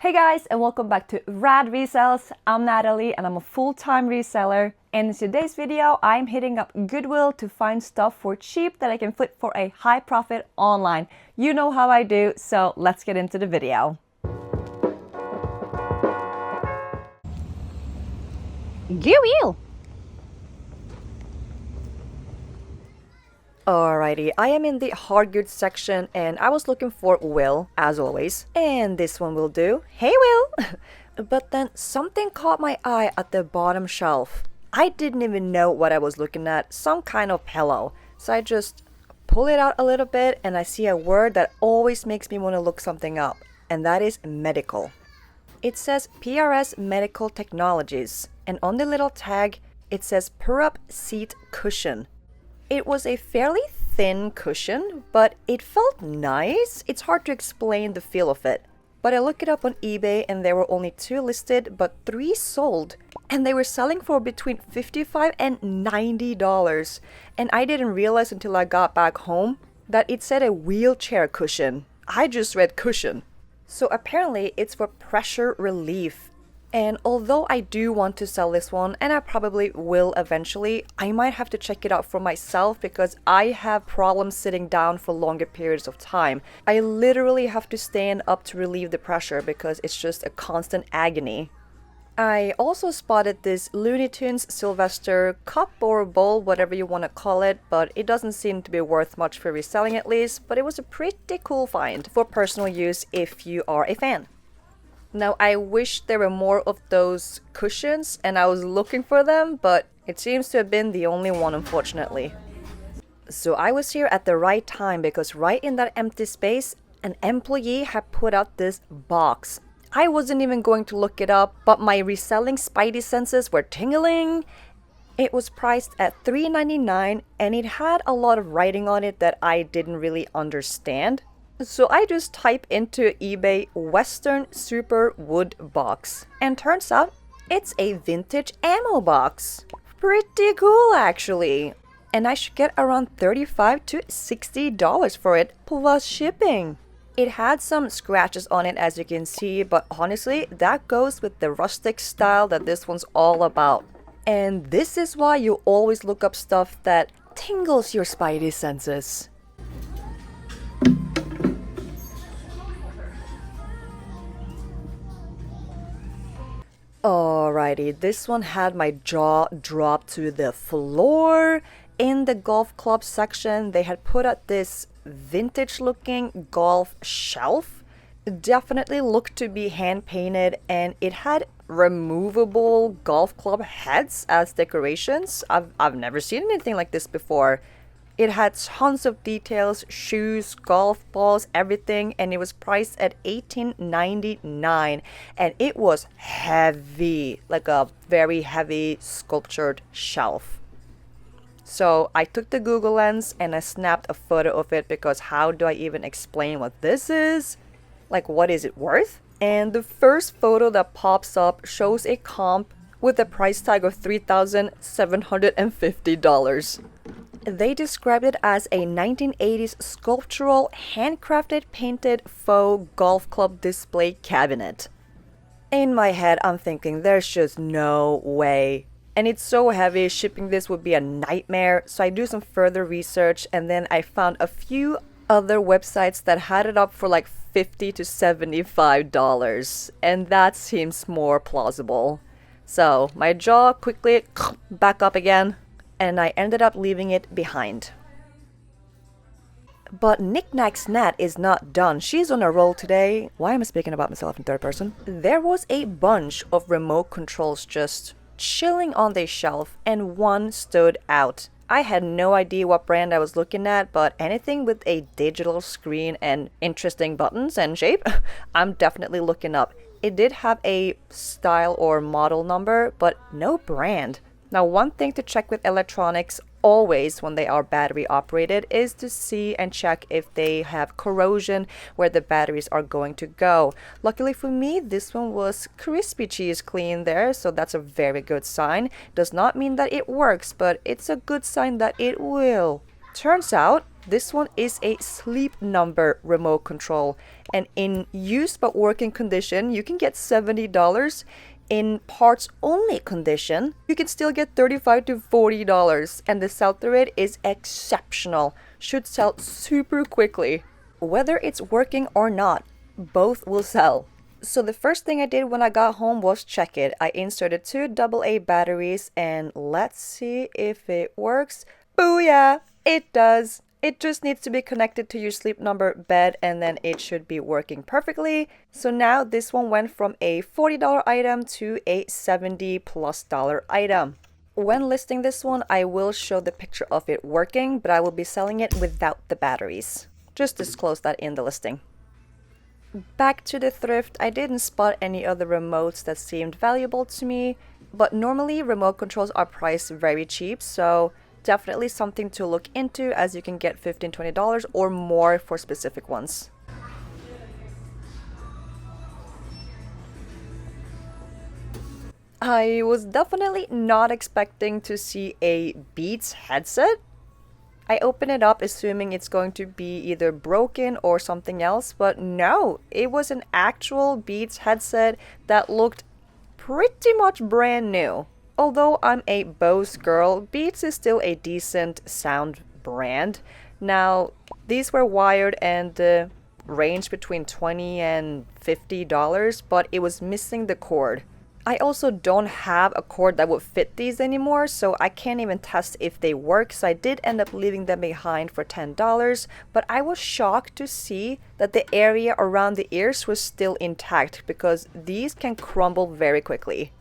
Hey guys, and welcome back to Rad Resells. I'm Natalie and I'm a full-time reseller. And in today's video, I'm hitting up Goodwill to find stuff for cheap that I can flip for a high profit online. You know how I do, so let's get into the video. Goodwill! Alrighty, I am in the hard goods section and I was looking for Will, as always. And this one will do. Hey Will! But then something caught my eye at the bottom shelf. I didn't even know what I was looking at, some kind of pillow. So I just pull it out a little bit and I see a word that always makes me want to look something up. And that is medical. It says PRS Medical Technologies. And on the little tag, it says Purrup Seat Cushion. It was a fairly thin cushion, but it felt nice. It's hard to explain the feel of it. But I looked it up on eBay and there were only 2 listed, but 3 sold. And they were selling for between $55 and $90. And I didn't realize until I got back home that it said a wheelchair cushion. I just read cushion. So apparently it's for pressure relief. And although I do want to sell this one, and I probably will eventually, I might have to check it out for myself because I have problems sitting down for longer periods of time. I literally have to stand up to relieve the pressure because it's just a constant agony. I also spotted this Looney Tunes Sylvester cup or bowl, whatever you want to call it, but it doesn't seem to be worth much for reselling at least, but it was a pretty cool find for personal use if you are a fan. Now, I wish there were more of those cushions and I was looking for them, but it seems to have been the only one, unfortunately. So I was here at the right time because right in that empty space, an employee had put out this box. I wasn't even going to look it up, but my reselling spidey senses were tingling. It was priced at $3.99 and it had a lot of writing on it that I didn't really understand. So I just type into eBay Western Super Wood Box. And turns out it's a vintage ammo box. Pretty cool actually. And I should get around $35 to $60 for it plus shipping. It had some scratches on it as you can see, but honestly that goes with the rustic style that this one's all about. And this is why you always look up stuff that tingles your spidey senses. Alrighty, this one had my jaw drop to the floor. In the golf club section, they had put out this vintage looking golf shelf. It definitely looked to be hand painted and it had removable golf club heads as decorations. I've never seen anything like this before. It had tons of details, shoes, golf balls, everything, and it was priced at $18.99. And it was heavy, like a very heavy sculptured shelf. So I took the Google Lens and I snapped a photo of it because how do I even explain what this is? Like, what is it worth? And the first photo that pops up shows a comp with a price tag of $3,750. They described it as a 1980s sculptural, handcrafted, painted faux golf club display cabinet. In my head, I'm thinking there's just no way. And it's so heavy, shipping this would be a nightmare. So I do some further research and then I found a few other websites that had it up for like $50 to $75. And that seems more plausible. So my jaw quickly back up again. And I ended up leaving it behind. But Knickknack's Nat is not done. She's on a roll today. Why am I speaking about myself in third person? There was a bunch of remote controls just chilling on the shelf and one stood out. I had no idea what brand I was looking at, but anything with a digital screen and interesting buttons and shape, I'm definitely looking up. It did have a style or model number, but no brand. Now, one thing to check with electronics always when they are battery operated is to see and check if they have corrosion where the batteries are going to go. Luckily for me, this one was crispy cheese clean there, so that's a very good sign. Does not mean that it works, but it's a good sign that it will. Turns out This one is a Sleep Number remote control, and in use but working condition, you can get $70. In parts only condition, you can still get $35 to $40, and the sell-through rate is exceptional. Should sell super quickly. Whether it's working or not, both will sell. So the first thing I did when I got home was check it. I inserted 2 AA batteries and let's see if it works. Booyah! It does. It just needs to be connected to your Sleep Number bed and then it should be working perfectly. So now this one went from a $40 item to a $70+ item. When listing this one, I will show the picture of it working, but I will be selling it without the batteries. Just disclose that in the listing. Back to the thrift, I didn't spot any other remotes that seemed valuable to me, but normally remote controls are priced very cheap, so definitely something to look into as you can get $15–20 or more for specific ones. I was definitely not expecting to see a Beats headset. I open it up assuming it's going to be either broken or something else, but no, it was an actual Beats headset that looked pretty much brand new. Although I'm a Bose girl, Beats is still a decent sound brand. Now, these were wired and ranged between $20 and $50, but it was missing the cord. I also don't have a cord that would fit these anymore, so I can't even test if they work, so I did end up leaving them behind for $10, but I was shocked to see that the area around the ears was still intact because these can crumble very quickly.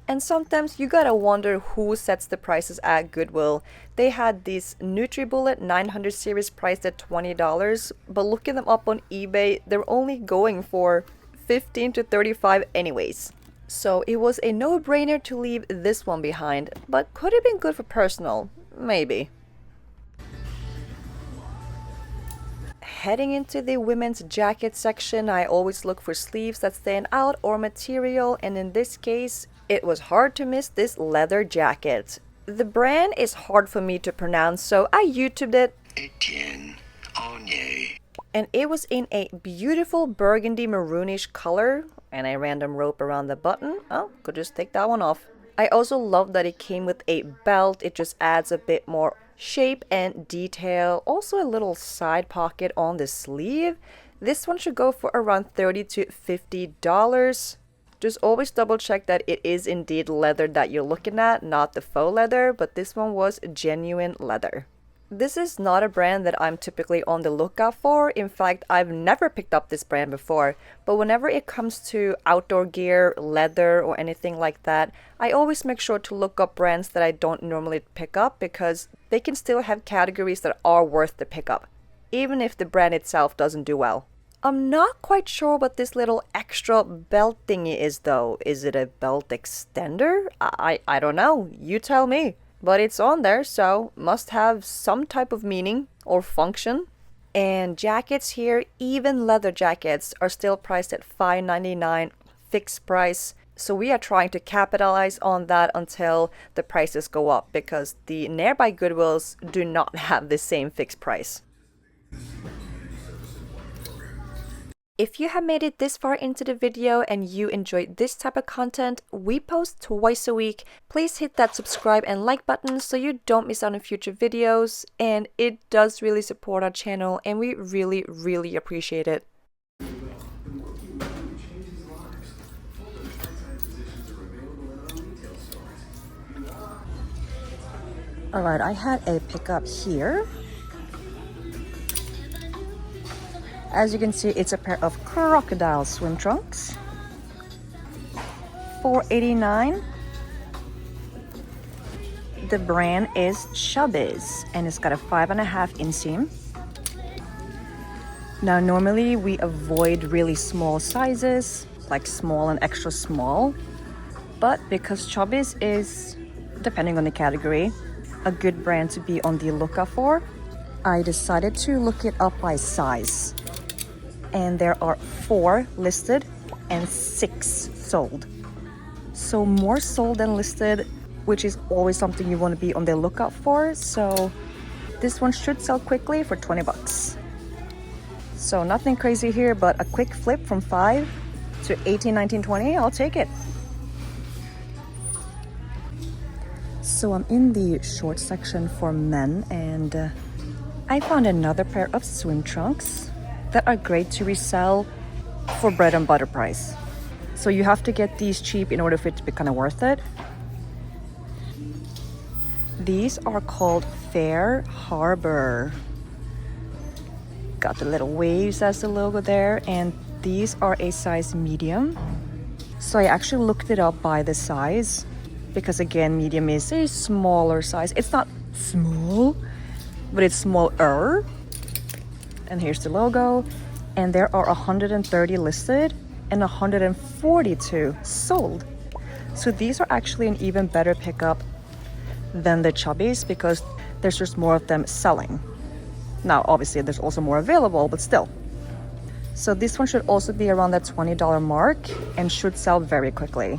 And sometimes you gotta wonder who sets the prices at Goodwill. They had these NutriBullet 900 series priced at $20, but looking them up on eBay, they're only going for $15 to $35 anyways. So it was a no-brainer to leave this one behind, but could have been good for personal, maybe. Heading into the women's jacket section, I always look for sleeves that stand out or material, and in this case, it was hard to miss this leather jacket. The brand is hard for me to pronounce, so I YouTubed it. And it was in a beautiful burgundy maroonish color, and a random rope around the button. Oh, could just take that one off. I also love that it came with a belt. It just adds a bit more shape and detail. Also a little side pocket on the sleeve. This one should go for around $30 to $50. Just always double check that it is indeed leather that you're looking at, not the faux leather, but this one was genuine leather. This is not a brand that I'm typically on the lookout for. In fact, I've never picked up this brand before, but whenever it comes to outdoor gear, leather, or anything like that, I always make sure to look up brands that I don't normally pick up because they can still have categories that are worth the pickup, even if the brand itself doesn't do well. I'm not quite sure what this little extra belt thingy is though. Is it a belt extender? I don't know. You tell me. But it's on there, so must have some type of meaning or function. And jackets here, even leather jackets, are still priced at $5.99 fixed price. So we are trying to capitalize on that until the prices go up because the nearby Goodwills do not have the same fixed price. If you have made it this far into the video and you enjoyed this type of content, we post twice a week. Please hit that subscribe and like button so you don't miss out on future videos. And it does really support our channel and we really appreciate it. Alright, I had a pickup here. As you can see, it's a pair of crocodile swim trunks. $4.89. The brand is Chubbies and it's got a 5.5 inseam. Now normally we avoid really small sizes, like small and extra small. But because Chubbies is, depending on the category, a good brand to be on the lookout for, I decided to look it up by size. And there are 4 listed and 6 sold. So more sold than listed, which is always something you want to be on the lookout for. So this one should sell quickly for 20 bucks. So nothing crazy here, but a quick flip from 5 to 18, 19, 20, I'll take it. So I'm in the short section for men, and I found another pair of swim trunks that are great to resell for bread and butter price. So you have to get these cheap in order for it to be kind of worth it. These are called Fair Harbor. Got the little waves as the logo there, and these are a size medium. So I actually looked it up by the size, because again, medium is a smaller size. It's not small, but it's smaller. And here's the logo. And there are 130 listed and 142 sold. So these are actually an even better pickup than the chubbies, because there's just more of them selling. Now, obviously, there's also more available, but still. So this one should also be around that $20 mark and should sell very quickly.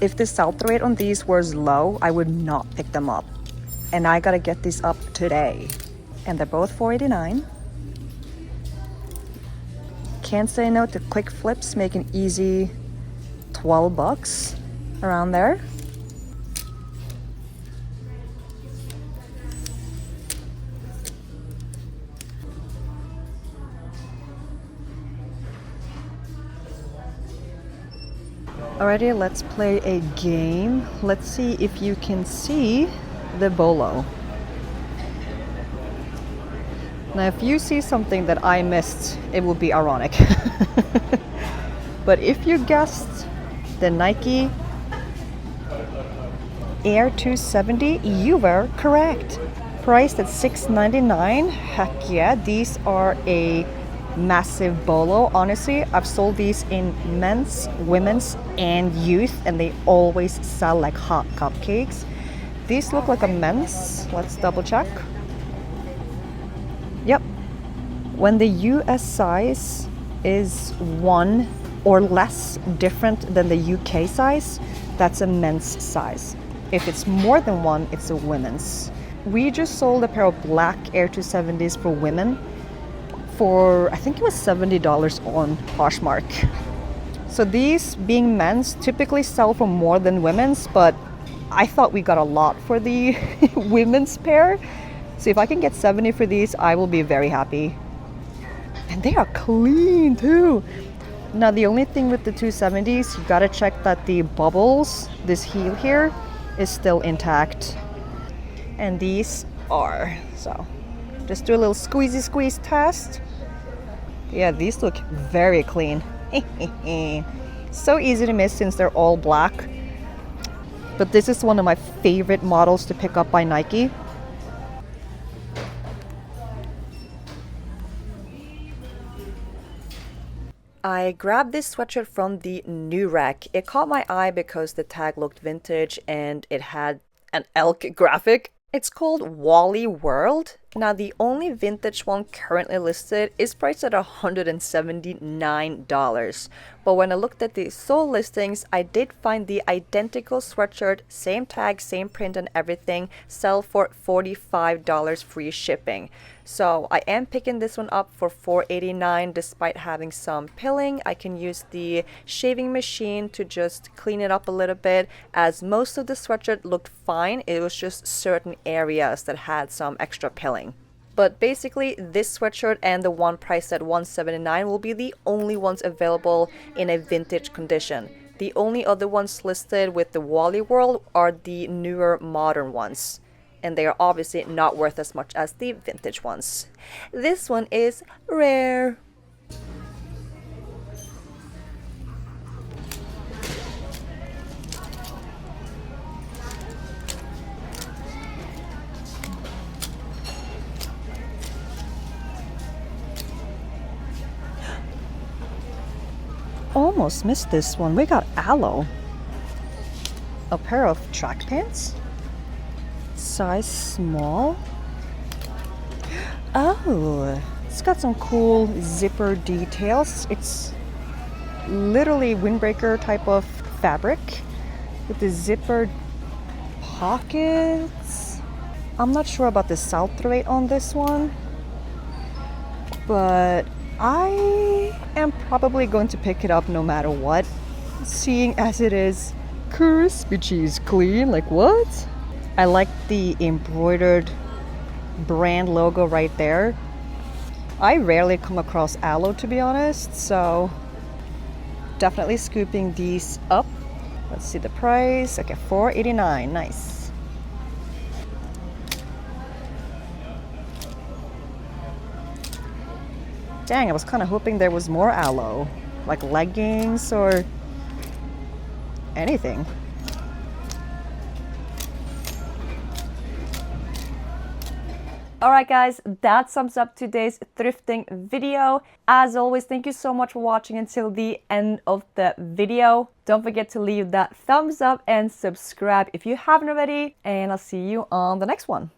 If the sell-through rate on these was low, I would not pick them up. And I gotta get these up today. And they're both $4.89. Can't say no to quick flips, make an easy 12 bucks around there. Alrighty, let's play a game. Let's see if you can see the bolo. Now, if you see something that I missed, it will be ironic. But if you guessed the Nike Air 270, you were correct. Priced at $6.99. Heck yeah, these are a massive bolo. Honestly, I've sold these in men's, women's, and youth, and they always sell like hot cupcakes. These look like a men's. Let's double check. Yep. When the US size is 1 or less different than the UK size, that's a men's size. If it's more than 1, it's a women's. We just sold a pair of black Air 270s for women for, I think it was $70 on Poshmark. So these, being men's, typically sell for more than women's, but I thought we got a lot for the women's pair. So if I can get 70 for these, I will be very happy. And they are clean too. Now the only thing with the 270s, you gotta check that the bubbles, this heel here, is still intact. And these are, so just do a little squeezy squeeze test. Yeah, these look very clean. So easy to miss since they're all black. But this is one of my favorite models to pick up by Nike. I grabbed this sweatshirt from the new rack. It caught my eye because the tag looked vintage and it had an elk graphic. It's called Wally World. Now the only vintage one currently listed is priced at $179. But when I looked at the sold listings, I did find the identical sweatshirt, same tag, same print and everything, sell for $45 free shipping. So I am picking this one up for $4.89 despite having some pilling. I can use the shaving machine to just clean it up a little bit, as most of the sweatshirt looked fine. It was just certain areas that had some extra pilling. But basically, this sweatshirt and the one priced at $179 will be the only ones available in a vintage condition. The only other ones listed with the Wally World are the newer modern ones. And they are obviously not worth as much as the vintage ones. This one is rare. Almost missed this one. We got aloe. A pair of track pants. Size small. Oh, it's got some cool zipper details. It's literally windbreaker type of fabric. with the zippered pockets. I'm not sure about the sell-through rate on this one, but I am probably going to pick it up no matter what, seeing as it is crispy cheese clean. Like, what? I like the embroidered brand logo right there. I rarely come across aloe, to be honest, so definitely scooping these up. Let's see the price. Okay, $4.89. Nice. Dang, I was kind of hoping there was more aloe, like leggings or anything. Alright guys, that sums up today's thrifting video. As always, thank you so much for watching until the end of the video. Don't forget to leave that thumbs up and subscribe if you haven't already, and I'll see you on the next one.